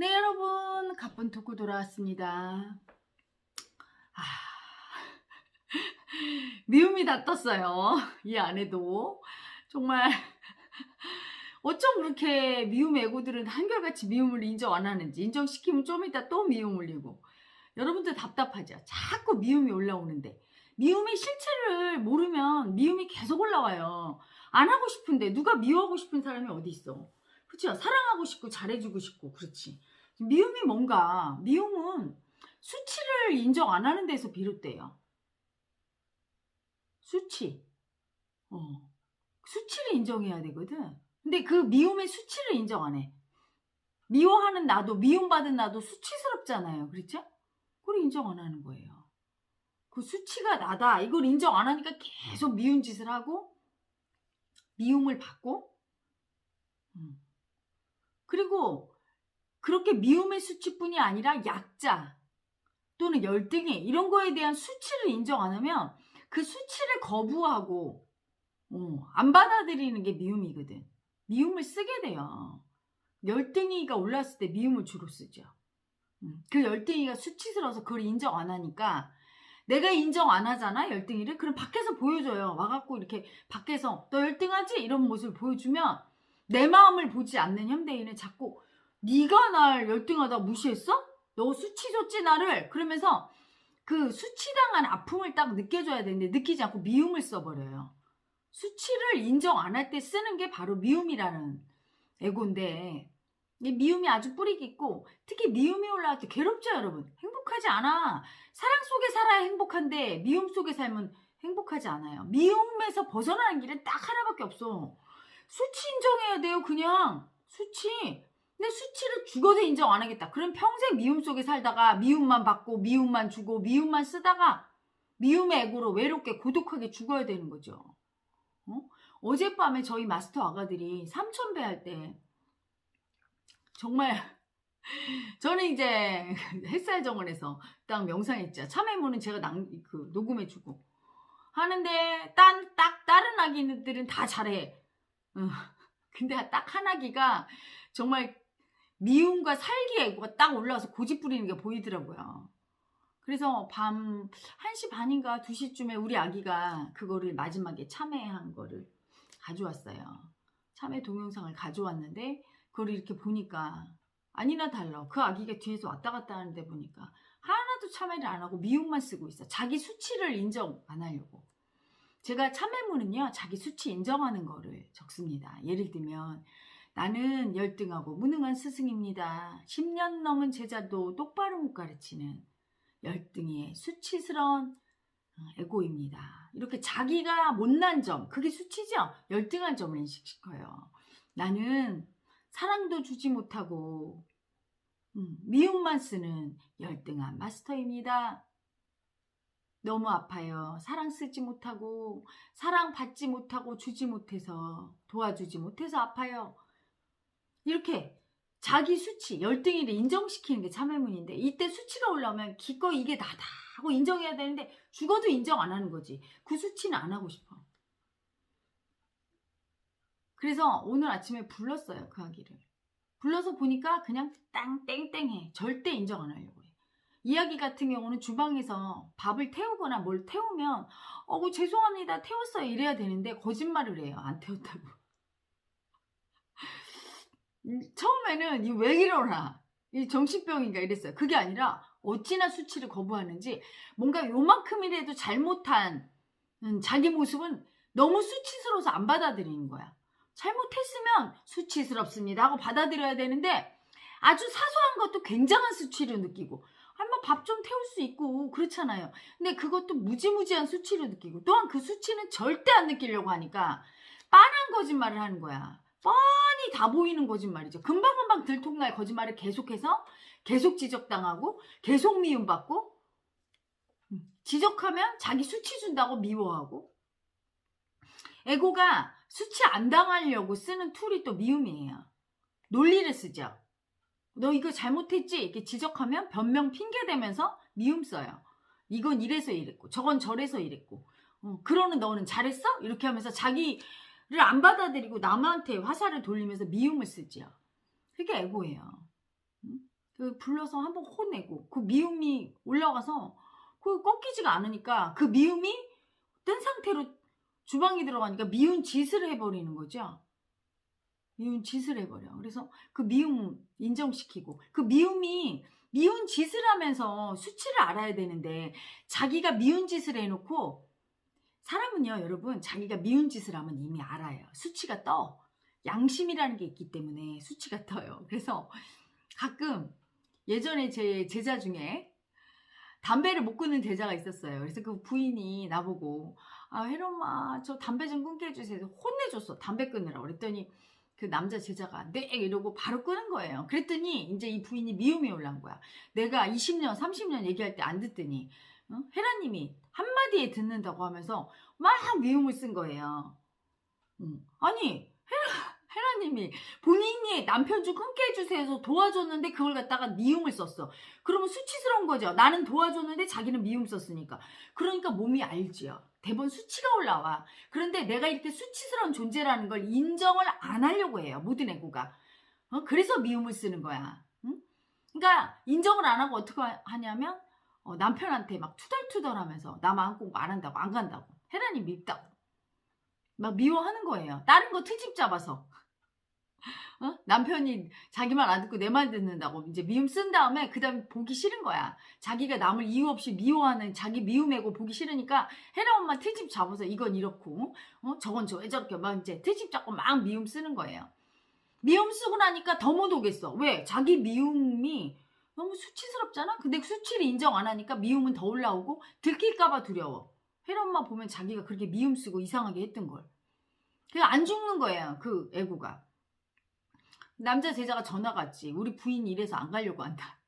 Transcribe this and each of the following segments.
네, 여러분, 가쁜 토크 돌아왔습니다. 아, 미움이 다 떴어요. 이 안에도. 정말, 어쩜 그렇게 미움 애고들은 한결같이 미움을 인정 안 하는지, 인정시키면 좀 이따 또 미움 올리고. 여러분들 답답하죠? 자꾸 미움이 올라오는데. 미움의 실체를 모르면 미움이 계속 올라와요. 안 하고 싶은데, 누가 미워하고 싶은 사람이 어디 있어? 그렇죠? 사랑하고 싶고, 잘해주고 싶고, 그렇지. 미움이 뭔가, 미움은 수치를 인정 안 하는 데서 비롯돼요. 수치. 수치를 인정해야 되거든. 근데 그 미움의 수치를 인정 안 해. 미워하는 나도, 미움받은 나도 수치스럽잖아요. 그렇죠? 그걸 인정 안 하는 거예요. 그 수치가 나다. 이걸 인정 안 하니까 계속 미운 짓을 하고, 미움을 받고, 그리고 그렇게 미움의 수치뿐이 아니라 약자 또는 열등이 이런 거에 대한 수치를 인정 안 하면 그 수치를 거부하고 안 받아들이는 게 미움이거든. 미움을 쓰게 돼요. 열등이가 올랐을 때 미움을 주로 쓰죠. 그 열등이가 수치스러워서 그걸 인정 안 하니까 내가 인정 안 하잖아, 열등이를. 그럼 밖에서 보여줘요. 와갖고 이렇게 밖에서 너 열등하지? 이런 모습을 보여주면 내 마음을 보지 않는 현대인은 자꾸 네가 날 열등하다고 무시했어? 너 수치 줬지 나를? 그러면서 그 수치당한 아픔을 딱 느껴줘야 되는데 느끼지 않고 미움을 써버려요. 수치를 인정 안 할 때 쓰는 게 바로 미움이라는 애고인데 이 미움이 아주 뿌리 깊고 특히 미움이 올라갈 때 괴롭죠, 여러분. 행복하지 않아. 사랑 속에 살아야 행복한데 미움 속에 살면 행복하지 않아요. 미움에서 벗어나는 길은 딱 하나밖에 없어. 수치 인정해야 돼요. 그냥 수치. 근데 수치를 죽어도 인정 안 하겠다. 그럼 평생 미움 속에 살다가 미움만 받고 미움만 주고 미움만 쓰다가 미움의 애고로 외롭게 고독하게 죽어야 되는 거죠. 어젯밤에 저희 마스터 아가들이 삼천배 할 때 정말 저는 이제 햇살 정원에서 딱 명상했죠. 참외무는 제가 녹음해주고 하는데 딱 다른 아기들은 다 잘해. 근데 딱 한 아기가 정말 미움과 살기 애고가 딱 올라와서 고집 부리는 게 보이더라고요. 그래서 밤 1시 반인가 2시쯤에 우리 아기가 그거를 마지막에 참회한 거를 가져왔어요. 참회 동영상을 가져왔는데 그걸 이렇게 보니까 아니나 달라. 그 아기가 뒤에서 왔다 갔다 하는데 보니까 하나도 참회를 안 하고 미움만 쓰고 있어. 자기 수치를 인정 안 하려고. 제가 참회문은요, 자기 수치 인정하는 거를 적습니다. 예를 들면 나는 열등하고 무능한 스승입니다. 10년 넘은 제자도 똑바로 못 가르치는 열등의 수치스러운 에고입니다. 이렇게 자기가 못난 점, 그게 수치죠? 열등한 점을 인식시켜요. 나는 사랑도 주지 못하고 미움만 쓰는 열등한 마스터입니다. 너무 아파요. 사랑 쓰지 못하고 사랑 받지 못하고 주지 못해서 도와주지 못해서 아파요. 이렇게 자기 수치, 열등이를 인정시키는 게 참회문인데 이때 수치가 올라오면 기꺼이 이게 나다 하고 인정해야 되는데 죽어도 인정 안 하는 거지. 그 수치는 안 하고 싶어. 그래서 오늘 아침에 불렀어요. 그 아기를. 불러서 보니까 그냥 땡땡해. 절대 인정 안 하려고 해. 이야기 같은 경우는 주방에서 밥을 태우거나 뭘 태우면 죄송합니다. 태웠어요. 이래야 되는데 거짓말을 해요. 안 태웠다고. 처음에는 이 왜 이러나 이 정신병인가 이랬어요. 그게 아니라 어찌나 수치를 거부하는지 뭔가 요만큼이라도 잘못한 자기 모습은 너무 수치스러워서 안 받아들이는 거야. 잘못했으면 수치스럽습니다 하고 받아들여야 되는데 아주 사소한 것도 굉장한 수치를 느끼고 한번 밥 좀 태울 수 있고 그렇잖아요. 근데 그것도 무지무지한 수치를 느끼고 또한 그 수치는 절대 안 느끼려고 하니까 빤한 거짓말을 하는 거야. 뻔히 다 보이는 거짓말이죠. 금방금방 들통날 거짓말을 계속해서 계속 지적당하고 계속 미움받고 지적하면 자기 수치 준다고 미워하고 에고가 수치 안 당하려고 쓰는 툴이 또 미움이에요. 논리를 쓰죠. 너 이거 잘못했지? 이렇게 지적하면 변명 핑계 대면서 미움 써요. 이건 이래서 이랬고 저건 저래서 이랬고 그러는 너는 잘했어? 이렇게 하면서 자기를 안 받아들이고 남한테 화살을 돌리면서 미움을 쓰지요. 그게 에고예요. 불러서 한번 혼내고 그 미움이 올라가서 그 꺾이지가 않으니까 그 미움이 뜬 상태로 주방에 들어가니까 미운 짓을 해버리는 거죠. 미운 짓을 해버려. 그래서 그 미움 인정시키고 그 미움이 미운 짓을 하면서 수치를 알아야 되는데 자기가 미운 짓을 해놓고 사람은요 여러분 자기가 미운 짓을 하면 이미 알아요. 수치가 떠. 양심이라는 게 있기 때문에 수치가 떠요. 그래서 가끔 예전에 제 제자 중에 담배를 못 끊는 제자가 있었어요. 그래서 그 부인이 나보고 혜롬아 저 담배 좀 끊게 해주세요. 혼내줬어. 담배 끊으라고. 그랬더니 그 남자 제자가 네 이러고 바로 끊은 거예요. 그랬더니 이제 이 부인이 미움이 올라온 거야. 내가 20년 30년 얘기할 때 안 듣더니 헤라님이 한마디에 듣는다고 하면서 막 미움을 쓴 거예요. 아니 헤라님이 본인이 남편 좀 끊게 해주세요 해서 도와줬는데 그걸 갖다가 미움을 썼어. 그러면 수치스러운 거죠. 나는 도와줬는데 자기는 미움 썼으니까. 그러니까 몸이 알지요. 대부분 수치가 올라와. 그런데 내가 이렇게 수치스러운 존재라는 걸 인정을 안 하려고 해요. 모든 애고가. 그래서 미움을 쓰는 거야. 응? 그러니까 인정을 안 하고 어떻게 하냐면 남편한테 막 투덜투덜하면서 나 마음 공부 안 한다고 안 간다고. 헤라님 밉다고. 막 미워하는 거예요. 다른 거 트집 잡아서. 남편이 자기 말 안 듣고 내 말 듣는다고 이제 미움 쓴 다음에 그 다음에 보기 싫은 거야. 자기가 남을 이유 없이 미워하는 자기 미움애고 보기 싫으니까 헤라 엄마 트집 잡아서 이건 이렇고 저건 왜 저렇게 막 이제 트집 잡고 막 미움 쓰는 거예요. 미움 쓰고 나니까 더 못 오겠어. 왜? 자기 미움이 너무 수치스럽잖아. 근데 수치를 인정 안 하니까 미움은 더 올라오고 들킬까봐 두려워. 헤라 엄마 보면 자기가 그렇게 미움 쓰고 이상하게 했던 걸. 그냥 안 죽는 거예요. 그 애구가. 남자 제자가 전화가 왔지. 우리 부인이 이래서 안 가려고 한다.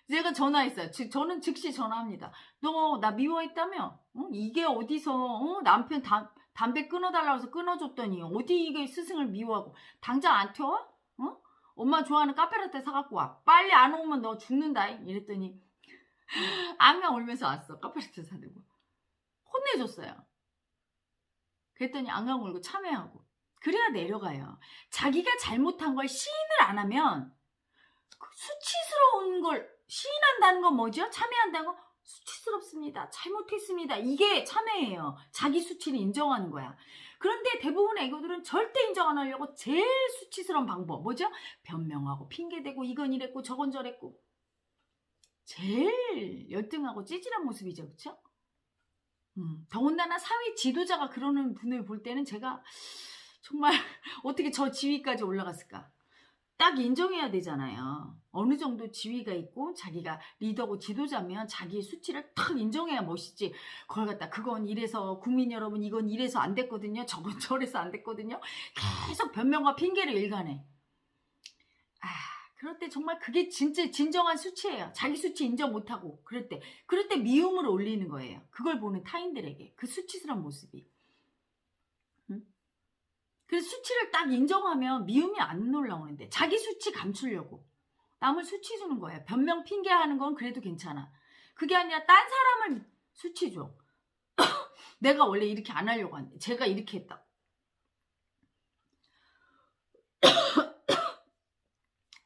제가 전화했어요. 저는 즉시 전화합니다. 너 나 미워했다며? 이게 어디서 남편 담배 끊어달라고 해서 끊어줬더니 어디 이게 스승을 미워하고 당장 안 튀어와? 엄마 좋아하는 카페라떼 사갖고 와. 빨리 안 오면 너 죽는다. 이랬더니 앙앙 울면서 왔어. 카페라떼 사들고. 혼내줬어요. 그랬더니 앙앙 울고 참회하고. 그래야 내려가요. 자기가 잘못한 걸 시인을 안 하면 수치스러운 걸 시인한다는 건 뭐죠? 참회한다는 건 수치스럽습니다. 잘못했습니다. 이게 참회예요. 자기 수치를 인정하는 거야. 그런데 대부분의 애교들은 절대 인정 안 하려고 제일 수치스러운 방법 뭐죠? 변명하고 핑계대고 이건 이랬고 저건 저랬고 제일 열등하고 찌질한 모습이죠. 그렇죠? 더군다나 사회 지도자가 그러는 분을 볼 때는 제가 정말 어떻게 저 지위까지 올라갔을까? 딱 인정해야 되잖아요. 어느 정도 지위가 있고 자기가 리더고 지도자면 자기의 수치를 탁 인정해야 멋있지. 그걸 갖다 그건 이래서 국민 여러분 이건 이래서 안 됐거든요. 저건 저래서 안 됐거든요. 계속 변명과 핑계를 일관해. 그럴 때 정말 그게 진짜 진정한 수치예요. 자기 수치 인정 못하고 그럴 때 미움을 올리는 거예요. 그걸 보는 타인들에게 그 수치스러운 모습이. 그래서 수치를 딱 인정하면 미움이 안 올라오는데 자기 수치 감추려고 남을 수치 주는 거예요. 변명 핑계하는 건 그래도 괜찮아. 그게 아니라 딴 사람을 수치 줘. 내가 원래 이렇게 안 하려고 하는데 제가 이렇게 했다.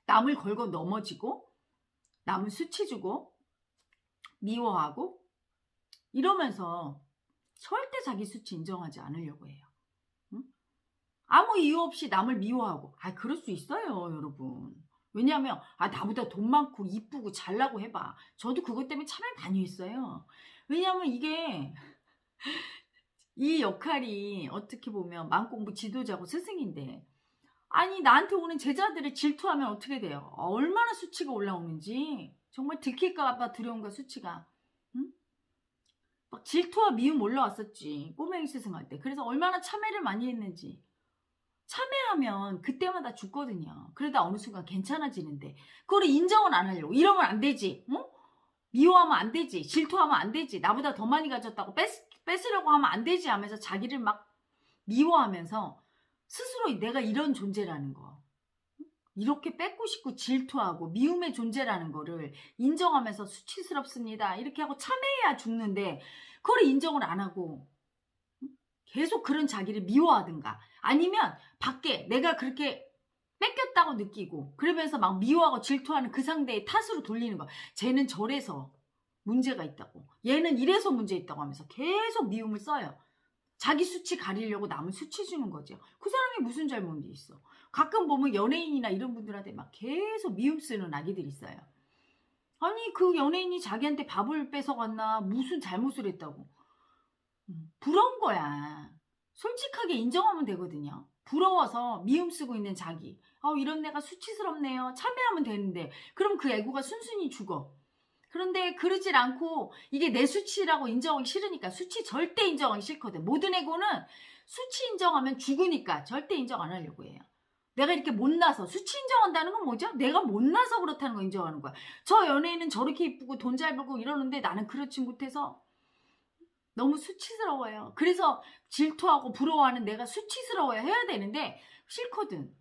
남을 걸고 넘어지고 남을 수치 주고 미워하고 이러면서 절대 자기 수치 인정하지 않으려고 해요. 아무 이유 없이 남을 미워하고 그럴 수 있어요 여러분. 왜냐하면 나보다 돈 많고 이쁘고 잘나고 해봐. 저도 그것 때문에 참을 많이 했어요. 왜냐하면 이게 이 역할이 어떻게 보면 마음공부 지도자고 스승인데 나한테 오는 제자들을 질투하면 어떻게 돼요? 얼마나 수치가 올라오는지 정말 들킬까 봐 두려운가 수치가. 막 질투와 미움 올라왔었지 꼬맹이 스승할 때. 그래서 얼마나 참회를 많이 했는지. 참회하면 그때마다 죽거든요. 그러다 어느 순간 괜찮아지는데 그걸 인정은 안 하려고. 이러면 안 되지. 미워하면 안 되지. 질투하면 안 되지. 나보다 더 많이 가졌다고 뺏으려고 하면 안 되지 하면서 자기를 막 미워하면서 스스로 내가 이런 존재라는 거. 이렇게 뺏고 싶고 질투하고 미움의 존재라는 거를 인정하면서 수치스럽습니다. 이렇게 하고 참회해야 죽는데 그걸 인정을 안 하고 계속 그런 자기를 미워하든가 아니면 밖에 내가 그렇게 뺏겼다고 느끼고 그러면서 막 미워하고 질투하는 그 상대의 탓으로 돌리는 거야. 쟤는 저래서 문제가 있다고, 얘는 이래서 문제 있다고 하면서 계속 미움을 써요. 자기 수치 가리려고 남을 수치 주는 거죠. 그 사람이 무슨 잘못이 있어. 가끔 보면 연예인이나 이런 분들한테 막 계속 미움 쓰는 아기들이 있어요. 아니 그 연예인이 자기한테 밥을 뺏어갔나 무슨 잘못을 했다고. 부러운 거야. 솔직하게 인정하면 되거든요. 부러워서 미움 쓰고 있는 자기. 이런 내가 수치스럽네요. 참여하면 되는데 그럼 그 애고가 순순히 죽어. 그런데 그러질 않고 이게 내 수치라고 인정하기 싫으니까, 수치 절대 인정하기 싫거든. 모든 애고는 수치 인정하면 죽으니까 절대 인정 안 하려고 해요. 내가 이렇게 못나서, 수치 인정한다는 건 뭐죠? 내가 못나서 그렇다는 거 인정하는 거야. 저 연예인은 저렇게 이쁘고 돈 잘 벌고 이러는데 나는 그렇지 못해서 너무 수치스러워요. 그래서 질투하고 부러워하는 내가 수치스러워야 해야 되는데 싫거든.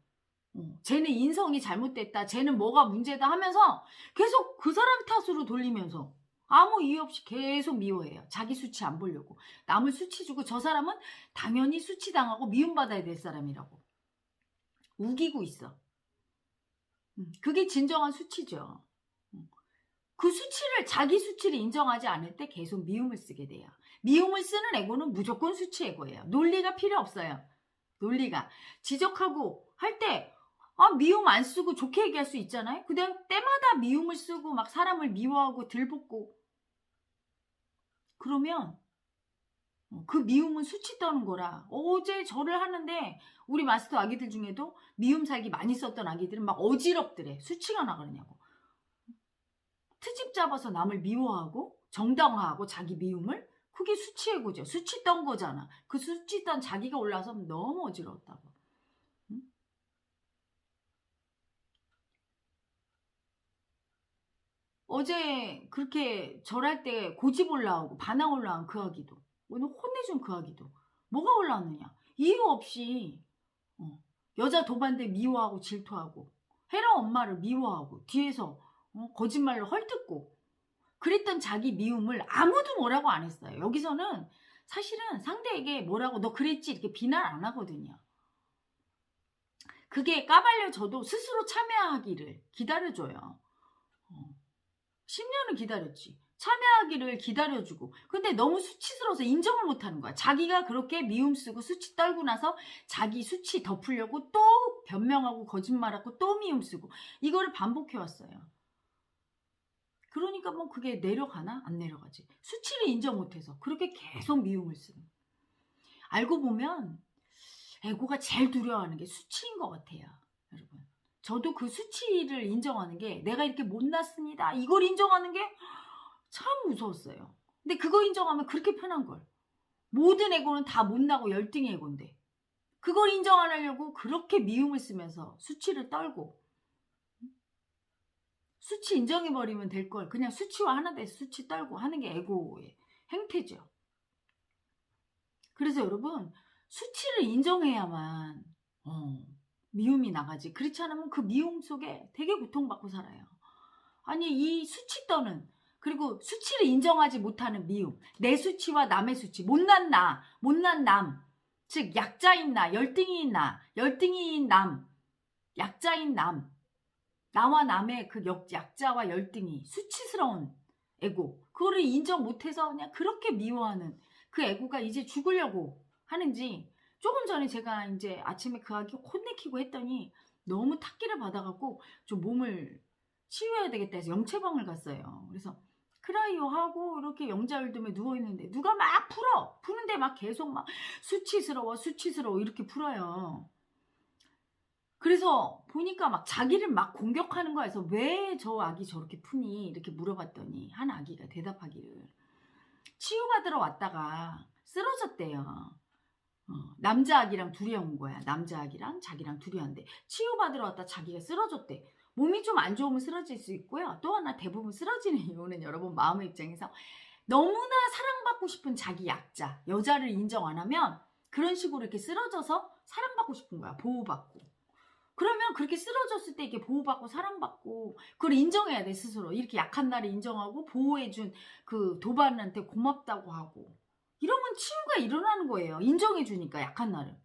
쟤는 인성이 잘못됐다, 쟤는 뭐가 문제다 하면서 계속 그 사람 탓으로 돌리면서 아무 이유 없이 계속 미워해요. 자기 수치 안 보려고. 남을 수치 주고 저 사람은 당연히 수치당하고 미움받아야 될 사람이라고 우기고 있어. 그게 진정한 수치죠. 그 수치를, 자기 수치를 인정하지 않을 때 계속 미움을 쓰게 돼요. 미움을 쓰는 애고는 무조건 수치 애고예요. 논리가 필요 없어요. 논리가. 지적하고 할 때 미움 안 쓰고 좋게 얘기할 수 있잖아요. 그냥 때마다 미움을 쓰고 막 사람을 미워하고 들볶고 그러면 그 미움은 수치 떠는 거라. 어제 절을 하는데 우리 마스터 아기들 중에도 미움 살기 많이 썼던 아기들은 막 어지럽더래. 수치가 나가느냐고. 트집 잡아서 남을 미워하고 정당화하고 자기 미움을, 그게 수치애고죠. 수치 떤 거잖아. 그 수치 떤 자기가 올라서 너무 어지러웠다고. 어제 그렇게 절할 때 고집 올라오고 반항 올라온 그 아기도, 오늘 혼내준 그 아기도 뭐가 올라왔느냐. 이유 없이 여자 도반대 미워하고 질투하고 헤라 엄마를 미워하고 뒤에서 거짓말로 헐뜯고 그랬던 자기 미움을 아무도 뭐라고 안 했어요. 여기서는 사실은 상대에게 뭐라고 너 그랬지 이렇게 비난 안 하거든요. 그게 까발려져도 스스로 참여하기를 기다려줘요. 10년을 기다렸지. 참여하기를 기다려주고. 근데 너무 수치스러워서 인정을 못하는 거야. 자기가 그렇게 미움 쓰고 수치 떨고 나서 자기 수치 덮으려고 또 변명하고 거짓말하고 또 미움 쓰고, 이거를 반복해왔어요. 그러니까 뭐 그게 내려가나? 안 내려가지. 수치를 인정 못해서 그렇게 계속 미움을 쓰는. 알고 보면 에고가 제일 두려워하는 게 수치인 것 같아요, 여러분. 저도 그 수치를 인정하는 게, 내가 이렇게 못났습니다, 이걸 인정하는 게 참 무서웠어요. 근데 그거 인정하면 그렇게 편한 걸. 모든 에고는 다 못나고 열등의 에고인데 그걸 인정 안 하려고 그렇게 미움을 쓰면서 수치를 떨고, 수치 인정해버리면 될 걸 그냥 수치와 하나 돼서 수치 떨고 하는 게 에고의 행태죠. 그래서 여러분, 수치를 인정해야만 미움이 나가지. 그렇지 않으면 그 미움 속에 되게 고통받고 살아요. 아니 이 수치 떠는, 그리고 수치를 인정하지 못하는 미움, 내 수치와 남의 수치, 못난 나, 못난 남, 즉 약자인 나, 열등이인 나, 열등이인 남, 약자인 남, 나와 남의 그 약자와 열등이 수치스러운 에고, 그거를 인정 못해서 그냥 그렇게 미워하는 그 에고가 이제 죽으려고 하는지. 조금 전에 제가 이제 아침에 그 아기 혼내키고 했더니 너무 탁기를 받아갖고 좀 몸을 치유해야 되겠다 해서 영체방을 갔어요. 그래서 크라이오 하고 이렇게 영자율돔에 누워있는데 누가 막 푸는데 막 계속 막 수치스러워 이렇게 풀어요. 그래서 보니까 막 자기를 막 공격하는 거야. 그래서 왜 저 아기 저렇게 푸니 이렇게 물어봤더니 한 아기가 대답하기를, 치유받으러 왔다가 쓰러졌대요. 남자 아기랑 둘이 온 거야. 남자 아기랑 자기랑 둘이 왔는데 치유받으러 왔다 자기가 쓰러졌대. 몸이 좀 안 좋으면 쓰러질 수 있고요. 또 하나, 대부분 쓰러지는 이유는 여러분 마음의 입장에서 너무나 사랑받고 싶은 자기 약자, 여자를 인정 안 하면 그런 식으로 이렇게 쓰러져서 사랑받고 싶은 거야. 보호받고. 그러면 그렇게 쓰러졌을 때 이렇게 보호받고 사랑받고 그걸 인정해야 돼, 스스로. 이렇게 약한 나를 인정하고 보호해준 그 도반한테 고맙다고 하고 이러면 치유가 일어나는 거예요. 인정해주니까 약한 나를.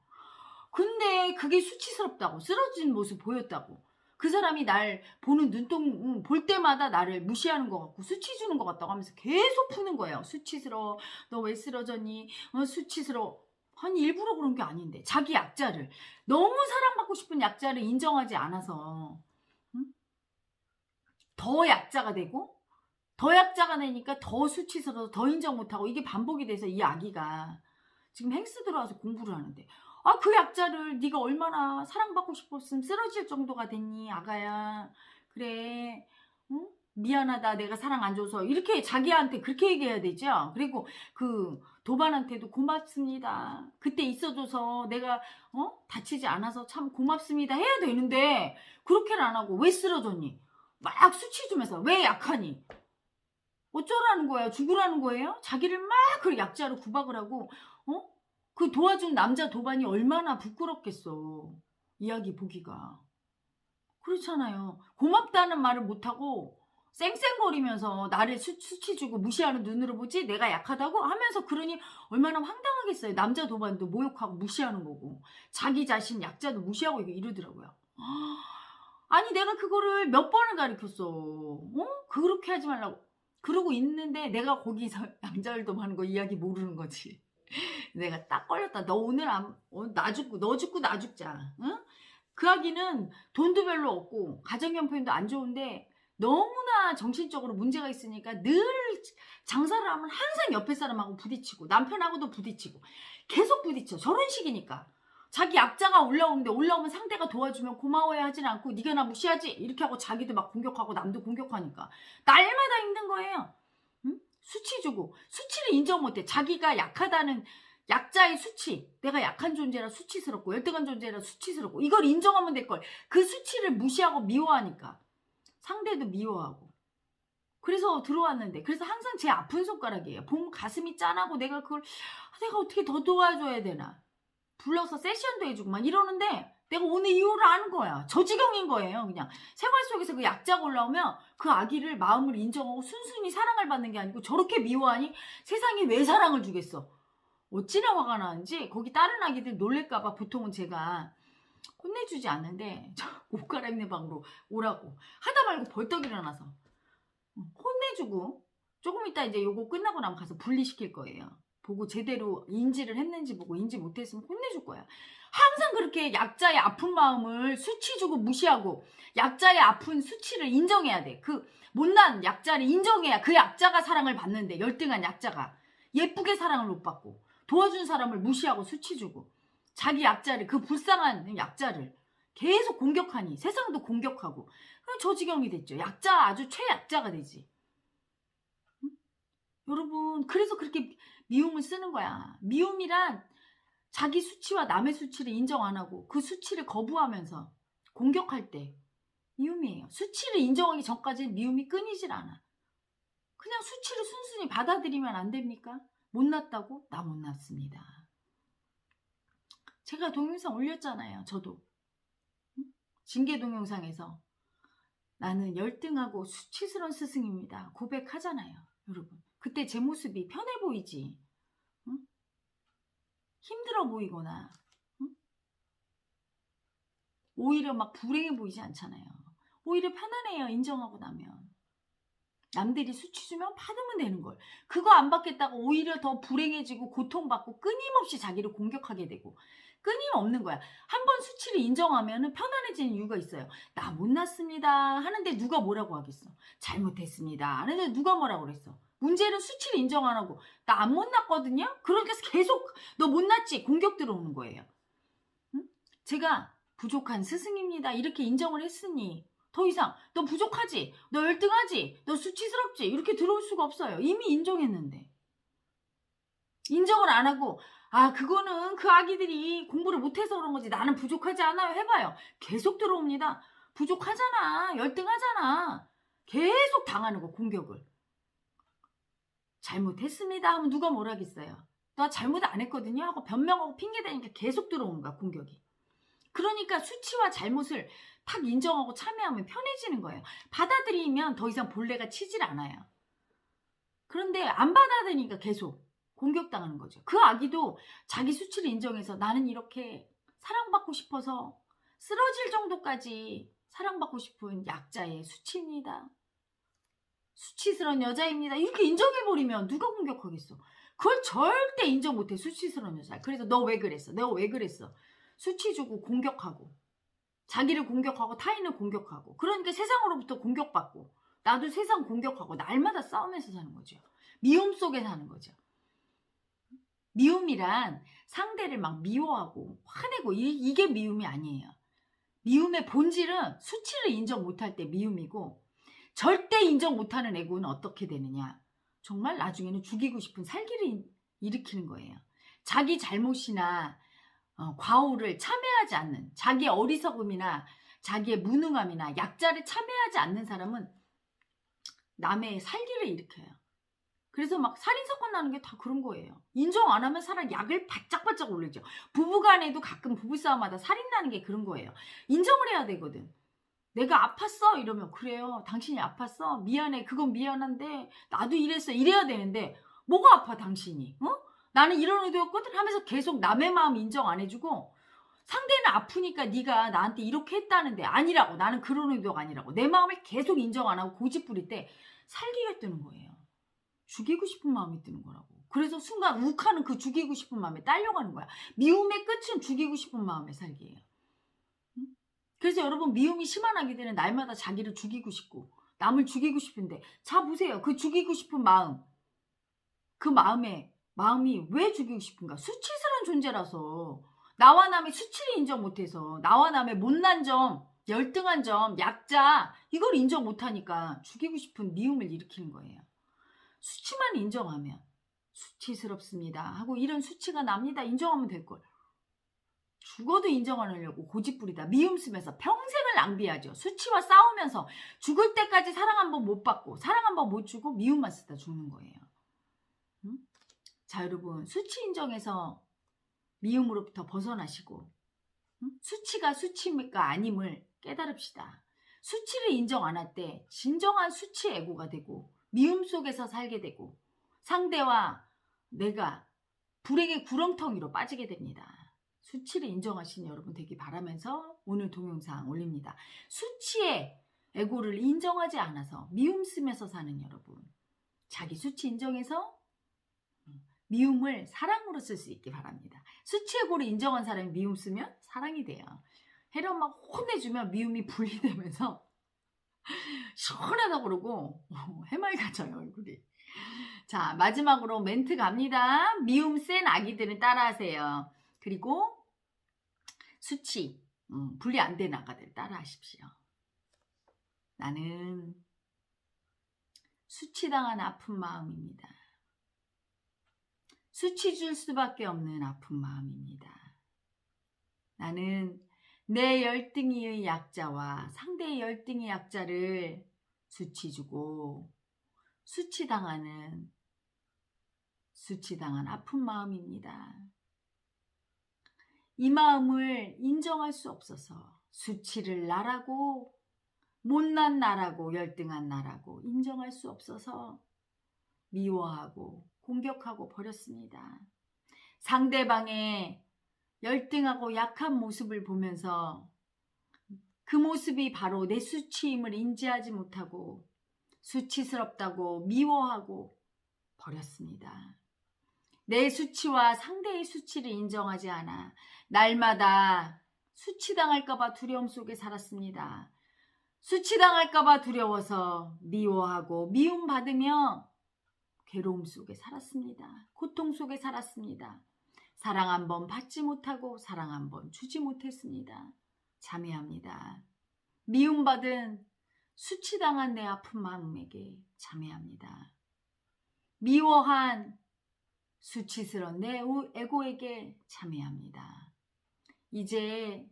근데 그게 수치스럽다고. 쓰러진 모습 보였다고. 그 사람이 날 보는 눈동 볼 때마다 나를 무시하는 것 같고 수치 주는 것 같다고 하면서 계속 푸는 거예요. 수치스러워. 너 왜 쓰러졌니? 수치스러워. 아니 일부러 그런 게 아닌데 자기 약자를 너무 사랑받고 싶은 약자를 인정하지 않아서 응? 더 약자가 되고 더 약자가 되니까 더 수치스러워서 더 인정 못하고 이게 반복이 돼서 이 아기가 지금 헬스 들어와서 공부를 하는데 그 약자를 네가 얼마나 사랑받고 싶었으면 쓰러질 정도가 됐니 아가야. 그래 응? 미안하다 내가 사랑 안 줘서 이렇게 자기한테 그렇게 얘기해야 되죠. 그리고 그 도반한테도 고맙습니다. 그때 있어줘서 내가 다치지 않아서 참 고맙습니다 해야 되는데 그렇게는 안 하고 왜 쓰러졌니? 막 수치 주면서 왜 약하니? 어쩌라는 거예요? 죽으라는 거예요? 자기를 막 그 약자로 구박을 하고 그 도와준 남자 도반이 얼마나 부끄럽겠어. 이야기 보기가. 그렇잖아요. 고맙다는 말을 못하고 쌩쌩거리면서 나를 수치 주고 무시하는 눈으로 보지 내가 약하다고 하면서 그러니 얼마나 황당하겠어요. 남자 도반도 모욕하고 무시하는 거고 자기 자신 약자도 무시하고 이러더라고요. 아니 내가 그거를 몇 번을 가르쳤어. 그렇게 하지 말라고. 그러고 있는데 내가 거기서 양자열돔 하는 거 이야기 모르는 거지. 내가 딱 걸렸다. 너 오늘 나 죽고 너 죽고 나 죽자. 응? 그 아기는 돈도 별로 없고 가정형편도 안 좋은데 너무나 정신적으로 문제가 있으니까 늘 장사를 하면 항상 옆에 사람하고 부딪히고 남편하고도 부딪히고 계속 부딪혀. 저런 식이니까. 자기 약자가 올라오는데 올라오면 상대가 도와주면 고마워야 하진 않고 네가 나 무시하지? 이렇게 하고 자기도 막 공격하고 남도 공격하니까 날마다 힘든 거예요. 응? 수치 주고 수치를 인정 못해. 자기가 약하다는 약자의 수치, 내가 약한 존재라 수치스럽고 열등한 존재라 수치스럽고 이걸 인정하면 될걸. 그 수치를 무시하고 미워하니까 상대도 미워하고 그래서 들어왔는데 그래서 항상 제 아픈 손가락이에요. 보면 가슴이 짠하고 내가 어떻게 더 도와줘야 되나 불러서 세션도 해주고 막 이러는데 내가 오늘 이유를 아는 거야. 저 지경인 거예요. 그냥 생활 속에서 그 약자가 올라오면 그 아기를 마음을 인정하고 순순히 사랑을 받는 게 아니고 저렇게 미워하니 세상에 왜 사랑을 주겠어. 어찌나 화가 나는지 거기 다른 아기들 놀랄까봐 보통은 제가 혼내주지 않는데 옷 갈아입는 방으로 오라고 하다 말고 벌떡 일어나서 혼내주고 조금 이따 이제 요거 끝나고 나면 가서 분리시킬 거예요. 보고 제대로 인지를 했는지 보고 인지 못했으면 혼내줄 거야. 항상 그렇게 약자의 아픈 마음을 수치 주고 무시하고 약자의 아픈 수치를 인정해야 돼. 그 못난 약자를 인정해야 그 약자가 사랑을 받는데 열등한 약자가 예쁘게 사랑을 못 받고 도와준 사람을 무시하고 수치 주고 자기 약자를 그 불쌍한 약자를 계속 공격하니 세상도 공격하고 저 지경이 됐죠. 약자 아주 최약자가 되지. 응? 여러분 그래서 그렇게 미움을 쓰는 거야. 미움이란 자기 수치와 남의 수치를 인정 안 하고 그 수치를 거부하면서 공격할 때 미움이에요. 수치를 인정하기 전까지는 미움이 끊이질 않아. 그냥 수치를 순순히 받아들이면 안 됩니까? 못났다고? 나 못났습니다. 제가 동영상 올렸잖아요. 저도. 징계 동영상에서 나는 열등하고 수치스러운 스승입니다. 고백하잖아요. 여러분. 그때 제 모습이 편해 보이지. 응? 힘들어 보이거나 응? 오히려 막 불행해 보이지 않잖아요. 오히려 편안해요. 인정하고 나면. 남들이 수치 주면 받으면 되는 걸. 그거 안 받겠다고 오히려 더 불행해지고 고통받고 끊임없이 자기를 공격하게 되고 끊임없는 거야. 한번 수치를 인정하면 편안해지는 이유가 있어요. 나 못났습니다 하는데 누가 뭐라고 하겠어. 잘못했습니다 하는데 누가 뭐라고 그랬어. 문제는 수치를 인정 안 하고 나 안 못났거든요. 그러니까 계속 너 못났지 공격 들어오는 거예요. 응? 제가 부족한 스승입니다 이렇게 인정을 했으니 더 이상 너 부족하지, 너 열등하지, 너 수치스럽지 이렇게 들어올 수가 없어요. 이미 인정했는데. 인정을 안 하고 그거는 그 아기들이 공부를 못해서 그런 거지 나는 부족하지 않아요 해봐요. 계속 들어옵니다. 부족하잖아, 열등하잖아. 계속 당하는 거 공격을. 잘못했습니다 하면 누가 뭘 하겠어요. 나 잘못 안 했거든요 하고 변명하고 핑계대니까 계속 들어오는 거야 공격이. 그러니까 수치와 잘못을 탁 인정하고 참여하면 편해지는 거예요. 받아들이면 더 이상 본래가 치질 않아요. 그런데 안 받아들이니까 계속 공격당하는 거죠. 그 아기도 자기 수치를 인정해서 나는 이렇게 사랑받고 싶어서 쓰러질 정도까지 사랑받고 싶은 약자의 수치입니다. 수치스러운 여자입니다. 이렇게 인정해버리면 누가 공격하겠어? 그걸 절대 인정 못해. 수치스러운 여자. 그래서 너 왜 그랬어? 내가 왜 그랬어? 수치 주고 공격하고 자기를 공격하고 타인을 공격하고 그러니까 세상으로부터 공격받고 나도 세상 공격하고 날마다 싸우면서 사는 거죠. 미움 속에 사는 거죠. 미움이란 상대를 막 미워하고 화내고 이게 미움이 아니에요. 미움의 본질은 수치를 인정 못할 때 미움이고 절대 인정 못하는 에고는 어떻게 되느냐. 정말 나중에는 죽이고 싶은 살기를 일으키는 거예요. 자기 잘못이나 과오를 참여하지 않는 자기의 어리석음이나 자기의 무능함이나 약자를 참여하지 않는 사람은 남의 살기를 일으켜요. 그래서 막 살인사건 나는 게 다 그런 거예요. 인정 안 하면 사람 약을 바짝바짝 올리죠. 부부간에도 가끔 부부싸움하다 살인 나는 게 그런 거예요. 인정을 해야 되거든. 내가 아팠어 이러면 그래요. 당신이 아팠어? 미안해. 그건 미안한데 나도 이랬어. 이래야 되는데 뭐가 아파 당신이? 나는 이런 의도였거든 하면서 계속 남의 마음 인정 안 해주고 상대는 아프니까 네가 나한테 이렇게 했다는데 아니라고. 나는 그런 의도가 아니라고. 내 마음을 계속 인정 안 하고 고집 부릴 때 살기가 뜨는 거예요. 죽이고 싶은 마음이 뜨는 거라고. 그래서 순간 욱하는 그 죽이고 싶은 마음에 딸려가는 거야. 미움의 끝은 죽이고 싶은 마음의 살기예요. 그래서 여러분 미움이 심한 아기들은 날마다 자기를 죽이고 싶고 남을 죽이고 싶은데 자 보세요. 그 죽이고 싶은 마음 그 마음이 왜 죽이고 싶은가? 수치스러운 존재라서 나와 남의 수치를 인정 못해서 나와 남의 못난 점 열등한 점 약자 이걸 인정 못하니까 죽이고 싶은 미움을 일으키는 거예요. 수치만 인정하면 수치스럽습니다 하고 이런 수치가 납니다. 인정하면 될걸. 죽어도 인정 안 하려고 고집부리다 미움 쓰면서 평생을 낭비하죠. 수치와 싸우면서 죽을 때까지 사랑 한 번 못 받고 사랑 한 번 못 주고 미움만 쓰다 죽는 거예요. 자 여러분 수치 인정해서 미움으로부터 벗어나시고 수치가 수치입니까 아님을 깨달읍시다. 수치를 인정 안 할 때 진정한 수치 애고가 되고 미움 속에서 살게 되고 상대와 내가 불행의 구렁텅이로 빠지게 됩니다. 수치를 인정하시는 여러분 되길 바라면서 오늘 동영상 올립니다. 수치의 에고를 인정하지 않아서 미움 쓰면서 사는 여러분 자기 수치 인정해서 미움을 사랑으로 쓸 수 있길 바랍니다. 수치 에고를 인정한 사람이 미움 쓰면 사랑이 돼요. 해려 막 혼내주면 미움이 분리되면서 시원하다고 그러고 해맑아져요 얼굴이. 자 마지막으로 멘트 갑니다. 미움 센 아기들은 따라하세요. 그리고 수치 분리 안 된 아가들 따라하십시오. 나는 수치당한 아픈 마음입니다. 수치 줄 수밖에 없는 아픈 마음입니다. 나는 내 열등이의 약자와 상대의 열등의 약자를 수치 주고 수치당한 아픈 마음입니다. 이 마음을 인정할 수 없어서 수치를 나라고 못난 나라고 열등한 나라고 인정할 수 없어서 미워하고 공격하고 버렸습니다. 상대방의 열등하고 약한 모습을 보면서 그 모습이 바로 내 수치임을 인지하지 못하고 수치스럽다고 미워하고 버렸습니다. 내 수치와 상대의 수치를 인정하지 않아 날마다 수치당할까봐 두려움 속에 살았습니다. 수치당할까봐 두려워서 미워하고 미움받으며 괴로움 속에 살았습니다. 고통 속에 살았습니다. 사랑 한 번 받지 못하고 사랑 한 번 주지 못했습니다. 자매합니다. 미움받은 수치당한 내 아픈 마음에게 자매합니다. 미워한 수치스러운 내 에고에게 자매합니다. 이제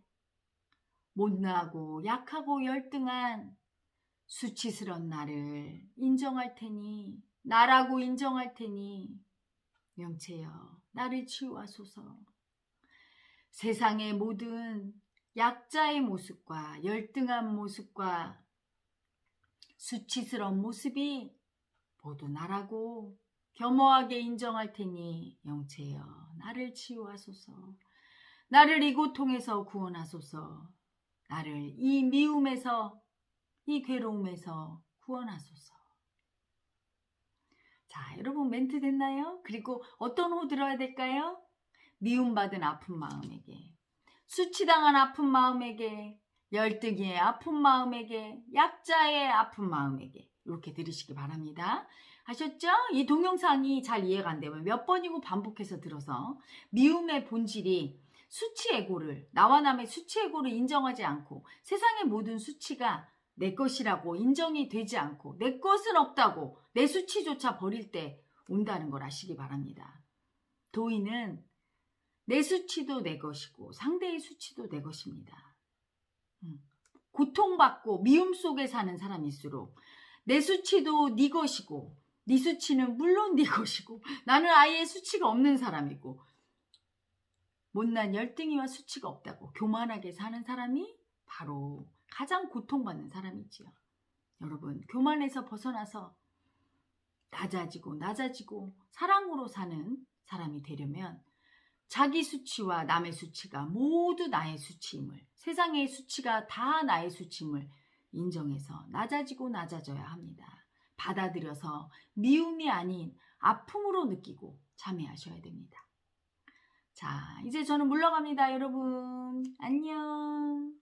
못나고 약하고 열등한 수치스러운 나를 인정할 테니 나라고 인정할 테니 영체여 나를 치유하소서. 세상의 모든 약자의 모습과 열등한 모습과 수치스러운 모습이 모두 나라고 겸허하게 인정할 테니 영체여 나를 치유하소서. 나를 이 고통에서 구원하소서. 나를 이 미움에서, 이 괴로움에서 구원하소서. 자, 여러분 멘트 됐나요? 그리고 어떤 호 들어야 될까요? 미움받은 아픈 마음에게, 수치당한 아픈 마음에게, 열등이의 아픈 마음에게, 약자의 아픈 마음에게, 이렇게 들으시기 바랍니다. 아셨죠? 이 동영상이 잘 이해가 안 되면 몇 번이고 반복해서 들어서 미움의 본질이 수치애고를, 나와 남의 수치애고를 인정하지 않고 세상의 모든 수치가 내 것이라고 인정이 되지 않고 내 것은 없다고 내 수치조차 버릴 때 온다는 걸 아시기 바랍니다. 도인은 내 수치도 내 것이고 상대의 수치도 내 것입니다. 고통받고 미움 속에 사는 사람일수록 내 수치도 네 것이고 네 수치는 물론 네 것이고 나는 아예 수치가 없는 사람이고 못난 열등이와 수치가 없다고 교만하게 사는 사람이 바로 가장 고통받는 사람이지요. 여러분, 교만에서 벗어나서 낮아지고 사랑으로 사는 사람이 되려면 자기 수치와 남의 수치가 모두 나의 수치임을, 세상의 수치가 다 나의 수치임을 인정해서 낮아져야 합니다. 받아들여서 미움이 아닌 아픔으로 느끼고 참여하셔야 됩니다. 자, 이제 저는 물러갑니다, 여러분. 안녕.